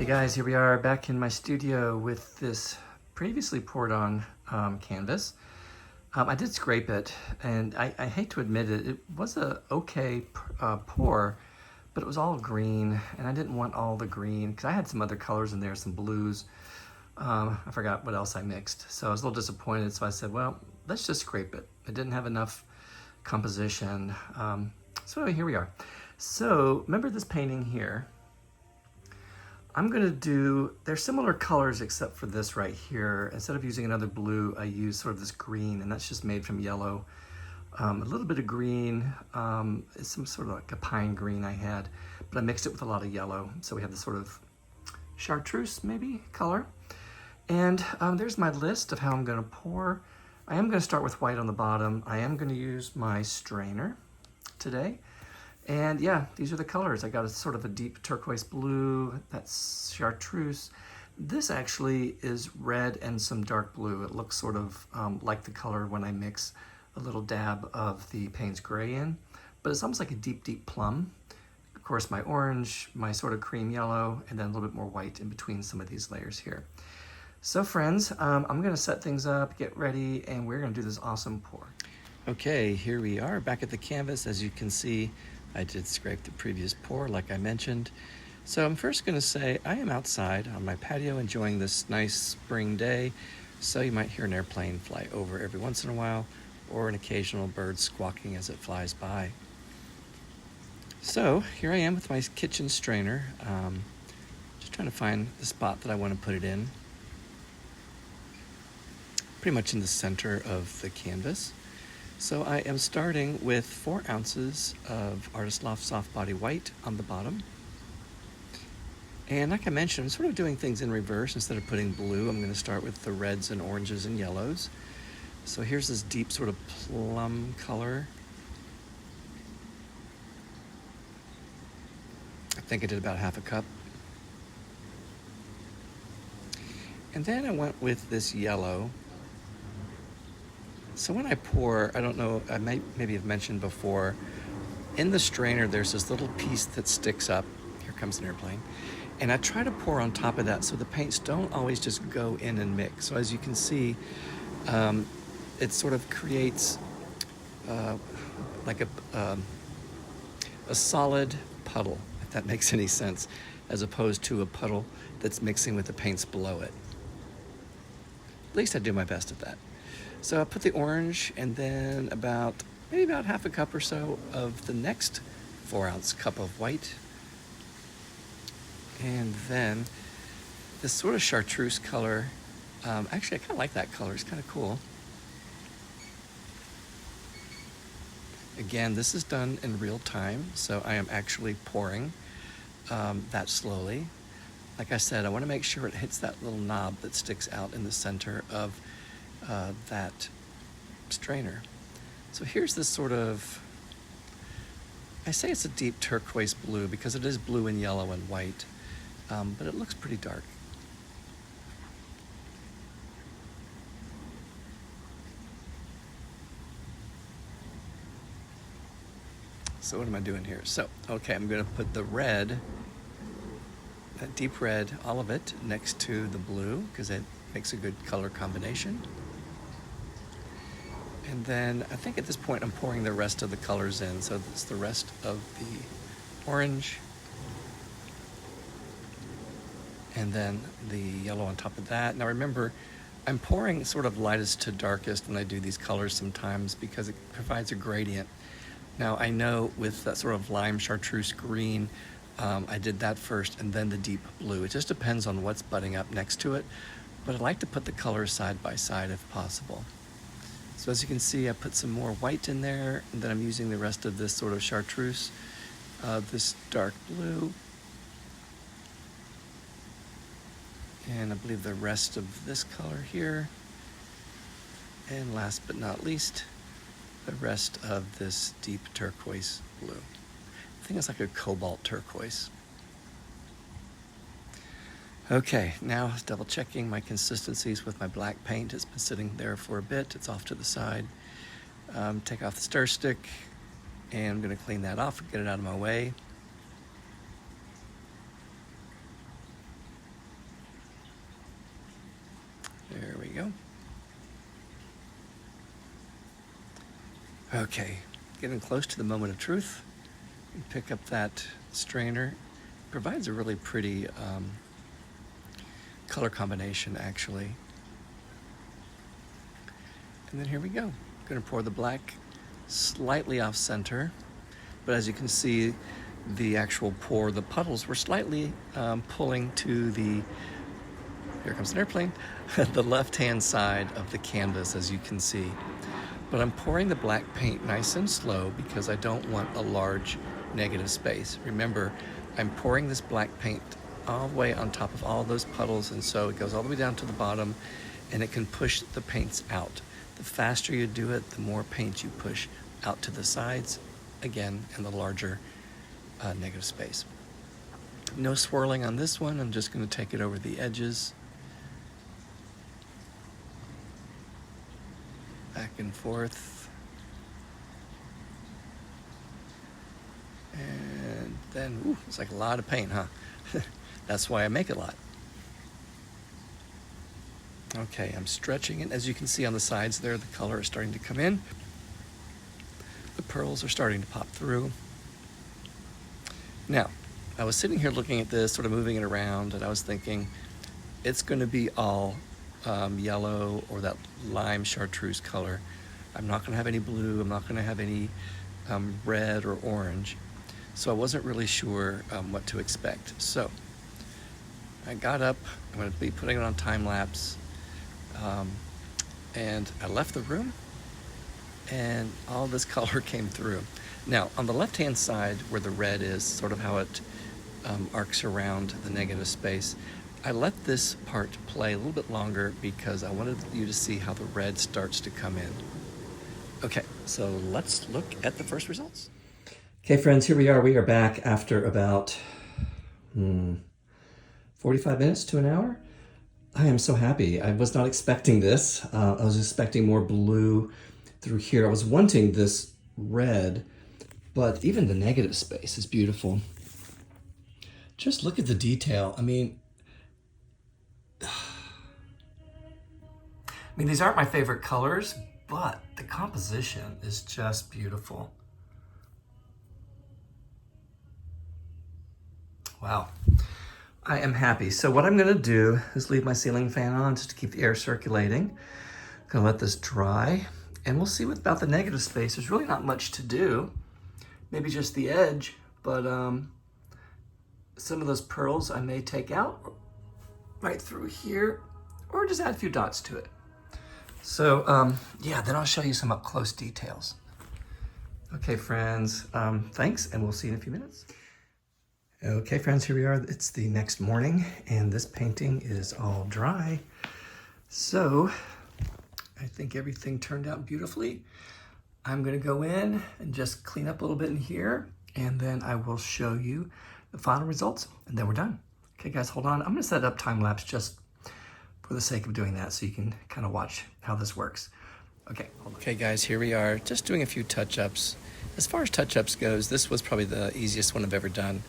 Guys, here we are back in my studio with this previously poured on canvas. I did scrape it, and I hate to admit it, it was a okay pour, but it was all green, and I didn't want all the green because I had some other colors in there, some blues. I forgot what else I mixed, so I was a little disappointed, so I said, well, let's just scrape it. It didn't have enough composition. So here we are. So remember this painting here. I'm gonna do, they're similar colors except for this right here. Instead of using another blue, I use sort of this green, and that's just made from yellow. A little bit of green, it's some sort of like a pine green I had, but I mixed it with a lot of yellow. So we have this sort of chartreuse maybe color. And there's my list of how I'm gonna pour. I am gonna start with white on the bottom. I am gonna use my strainer today. And yeah, these are the colors. I got a sort of a deep turquoise blue, that's chartreuse. This actually is red and some dark blue. It looks sort of like the color when I mix a little dab of the Payne's Gray in, but it's almost like a deep, deep plum. Of course, my orange, my sort of cream yellow, and then a little bit more white in between some of these layers here. So friends, I'm gonna set things up, get ready, and we're gonna do this awesome pour. Okay, here we are back at the canvas. As you can see, I did scrape the previous pour like I mentioned. So I'm first gonna say I am outside on my patio enjoying this nice spring day. So you might hear an airplane fly over every once in a while or an occasional bird squawking as it flies by. So here I am with my kitchen strainer. Just trying to find the spot that I want to put it in. Pretty much in the center of the canvas. So I am starting with 4 ounces of Artist Loft Soft Body White on the bottom. And like I mentioned, I'm sort of doing things in reverse. Instead of putting blue, I'm going to start with the reds and oranges and yellows. So here's this deep sort of plum color. I think I did about half a cup. And then I went with this yellow. So when I pour, I don't know, I might maybe have mentioned before, in the strainer there's this little piece that sticks up. Here comes an airplane. And I try to pour on top of that so the paints don't always just go in and mix. So as you can see, it sort of creates like a solid puddle, if that makes any sense, as opposed to a puddle that's mixing with the paints below it. At least I do my best at that. So I put the orange and then maybe about half a cup or so of the next 4-ounce cup of white. And then this sort of chartreuse color. Actually, I kind of like that color. It's kind of cool. Again, this is done in real time, so I am actually pouring that slowly. Like I said, I want to make sure it hits that little knob that sticks out in the center of that strainer. So here's this sort of, I say it's a deep turquoise blue because it is blue and yellow and white, but it looks pretty dark. So what am I doing here? So, okay, I'm gonna put the red, that deep red, all of it, next to the blue because it makes a good color combination. And then I think at this point I'm pouring the rest of the colors in. So it's the rest of the orange. And then the yellow on top of that. Now remember, I'm pouring sort of lightest to darkest when I do these colors sometimes because it provides a gradient. Now I know with that sort of lime chartreuse green, I did that first and then the deep blue. It just depends on what's butting up next to it. But I like to put the colors side by side if possible. So as you can see, I put some more white in there, and then I'm using the rest of this sort of chartreuse, this dark blue, and I believe the rest of this color here, and last but not least, the rest of this deep turquoise blue. I think it's like a cobalt turquoise. Okay, now double checking my consistencies with my black paint. It's been sitting there for a bit. It's off to the side. Take off the stir stick, and I'm going to clean that off and get it out of my way. There we go. Okay, getting close to the moment of truth. You pick up that strainer. Provides a really pretty color combination, actually. And then here we go. I'm gonna pour the black slightly off center, but as you can see, the actual pour, the puddles were slightly pulling to the, here comes an airplane, the left-hand side of the canvas, as you can see. But I'm pouring the black paint nice and slow because I don't want a large negative space. Remember, I'm pouring this black paint all the way on top of all those puddles, and so it goes all the way down to the bottom, and it can push the paints out. The faster you do it, the more paint you push out to the sides, again, and the larger negative space. No swirling on this one. I'm just going to take it over the edges. Back and forth. And then, ooh, it's like a lot of paint, huh? That's why I make a lot. Okay, I'm stretching it. As you can see on the sides there, the color is starting to come in. The pearls are starting to pop through. Now, I was sitting here looking at this, sort of moving it around, and I was thinking, it's going to be all yellow or that lime chartreuse color. I'm not going to have any blue. I'm not going to have any red or orange. So I wasn't really sure what to expect. So I got up. I'm going to be putting it on time lapse. And I left the room, and all this color came through. Now, on the left-hand side, where the red is, sort of how it arcs around the negative space, I let this part play a little bit longer because I wanted you to see how the red starts to come in. Okay, so let's look at the first results. Okay, friends, here we are. We are back after about 45 minutes to an hour. I am so happy. I was not expecting this. I was expecting more blue through here. I was wanting this red, but even the negative space is beautiful. Just look at the detail. I mean, these aren't my favorite colors, but the composition is just beautiful. Wow. I am happy. So what I'm gonna do is leave my ceiling fan on just to keep the air circulating. Gonna let this dry, and we'll see what about the negative space. There's really not much to do. Maybe just the edge, but some of those pearls I may take out right through here, or just add a few dots to it. So yeah, then I'll show you some up close details. Okay, friends, thanks, and we'll see you in a few minutes. Okay, friends, here we are. It's the next morning, and this painting is all dry. So I think everything turned out beautifully. I'm gonna go in and just clean up a little bit in here, and then I will show you the final results, and then we're done. Okay, guys, hold on. I'm gonna set up time lapse just for the sake of doing that, so you can kind of watch how this works. Okay, hold on. Okay, guys, here we are, just doing a few touch-ups. As far as touch-ups goes, this was probably the easiest one I've ever done.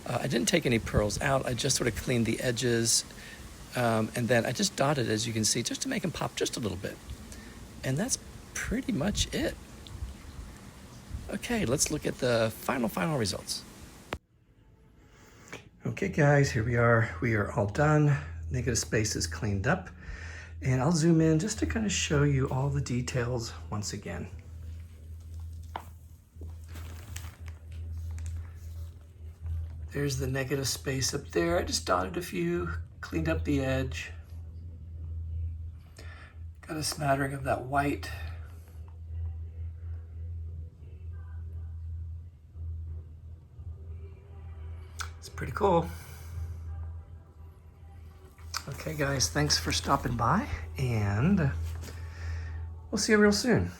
I didn't take any pearls out. I just sort of cleaned the edges, and then I just dotted, as you can see, just to make them pop just a little bit. And that's pretty much it. Okay, let's look at the final results. Okay, guys, here we are. We are all done. Negative space is cleaned up. And I'll zoom in just to kind of show you all the details once again. There's the negative space up there. I just dotted a few, cleaned up the edge. Got a smattering of that white. It's pretty cool. Okay, guys, thanks for stopping by, and we'll see you real soon.